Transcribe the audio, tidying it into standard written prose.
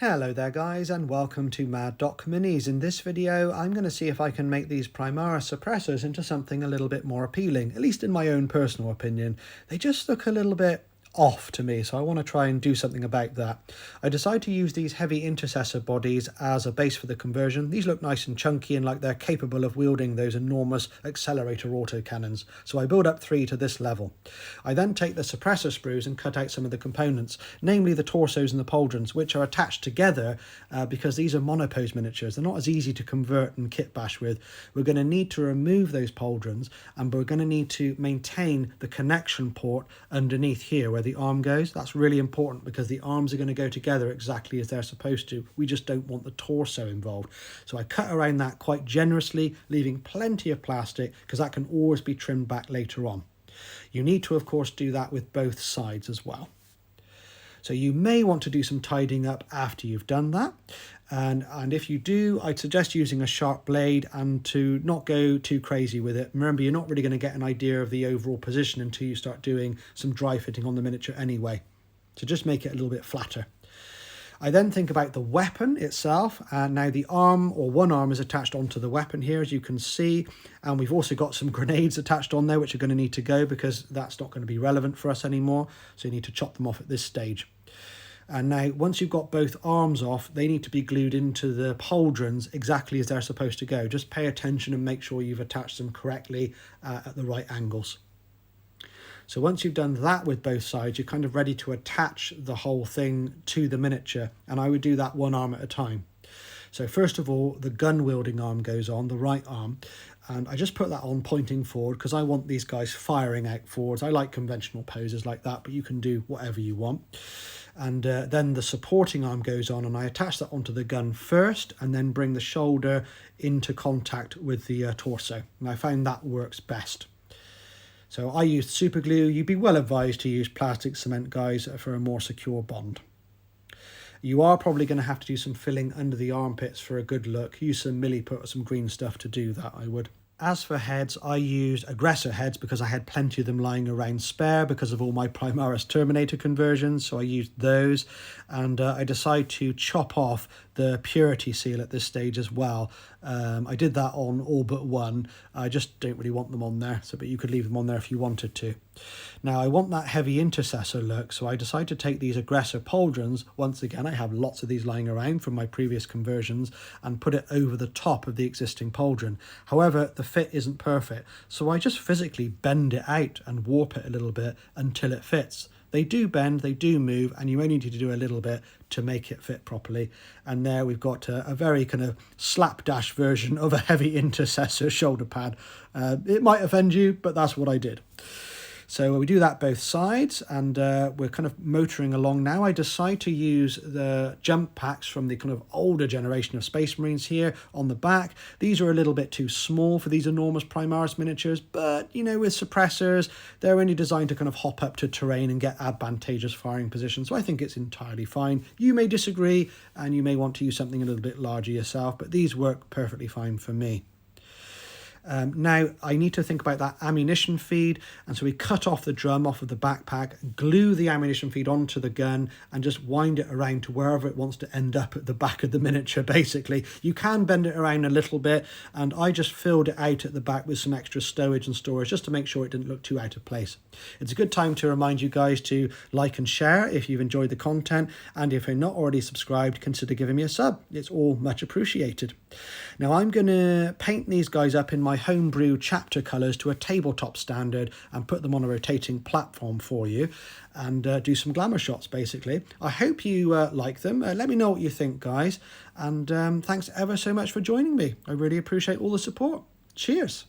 Hello there guys, and welcome to Mad Doc Minis. In this video I'm going to see if I can make these Primaris Suppressors into something a little bit more appealing, at least in my own personal opinion. They just look a little bit off to me, so I want to try and do something about that. I decided to use these heavy intercessor bodies as a base for the conversion. These look nice and chunky and like they're capable of wielding those enormous accelerator autocannons, so I build up 3 to this level. I then take the suppressor sprues and cut out some of the components, namely the torsos and the pauldrons, which are attached together because these are monopose miniatures. They're not as easy to convert and kit bash with. We're going to need to remove those pauldrons, and we're going to need to maintain the connection port underneath here where the arm goes. That's really important because the arms are going to go together exactly as they're supposed to. We just don't want the torso involved. So I cut around that quite generously, leaving plenty of plastic because that can always be trimmed back later on. You need to, of course, do that with both sides as well. So you may want to do some tidying up after you've done that. And if you do, I'd suggest using a sharp blade and to not go too crazy with it. Remember, you're not really going to get an idea of the overall position until you start doing some dry fitting on the miniature anyway. So just make it a little bit flatter. I then think about the weapon itself, and now the arm, or one arm, is attached onto the weapon here, as you can see, and we've also got some grenades attached on there which are going to need to go because that's not going to be relevant for us anymore, so you need to chop them off at this stage. And now once you've got both arms off, they need to be glued into the pauldrons exactly as they're supposed to go. Just pay attention and make sure you've attached them correctly at the right angles. So once you've done that with both sides, you're kind of ready to attach the whole thing to the miniature, and I would do that one arm at a time. So first of all, the gun wielding arm goes on, the right arm, and I just put that on pointing forward because I want these guys firing out forwards. I like conventional poses like that, but you can do whatever you want. And then the supporting arm goes on, and I attach that onto the gun first and then bring the shoulder into contact with the torso, and I found that works best. So I used super glue. You'd be well advised to use plastic cement, guys, for a more secure bond. You are probably going to have to do some filling under the armpits for a good look. Use some milliput or some green stuff to do that, I would. As for heads, I used aggressor heads because I had plenty of them lying around spare because of all my Primaris Terminator conversions, so I used those. And I decided to chop off the purity seal at this stage as well. I did that on all but one. I just don't really want them on there, but you could leave them on there if you wanted to. Now I want that heavy intercessor look, so I decided to take these aggressor pauldrons. Once again, I have lots of these lying around from my previous conversions, and put it over the top of the existing pauldron. However, the fit isn't perfect, so I just physically bend it out and warp it a little bit until it fits. They do bend, they do move, and you only need to do a little bit to make it fit properly. And there we've got a very kind of slapdash version of a heavy intercessor shoulder pad. It might offend you, but that's what I did. So we do that both sides, and we're kind of motoring along now. I decide to use the jump packs from the kind of older generation of Space Marines here on the back. These are a little bit too small for these enormous Primaris miniatures, but, you know, with suppressors, they're only designed to kind of hop up to terrain and get advantageous firing positions, so I think it's entirely fine. You may disagree, and you may want to use something a little bit larger yourself, but these work perfectly fine for me. Now I need to think about that ammunition feed, and so we cut off the drum off of the backpack, glue the ammunition feed onto the gun, and just wind it around to wherever it wants to end up at the back of the miniature. Basically, you can bend it around a little bit, and I just filled it out at the back with some extra stowage and storage just to make sure it didn't look too out of place. It's a good time to remind you guys to like and share if you've enjoyed the content, and if you're not already subscribed, consider giving me a sub. It's all much appreciated. Now I'm going to paint these guys up in my homebrew chapter colours to a tabletop standard and put them on a rotating platform for you, and do some glamour shots basically. I hope you like them. Let me know what you think, guys, and thanks ever so much for joining me. I really appreciate all the support. Cheers.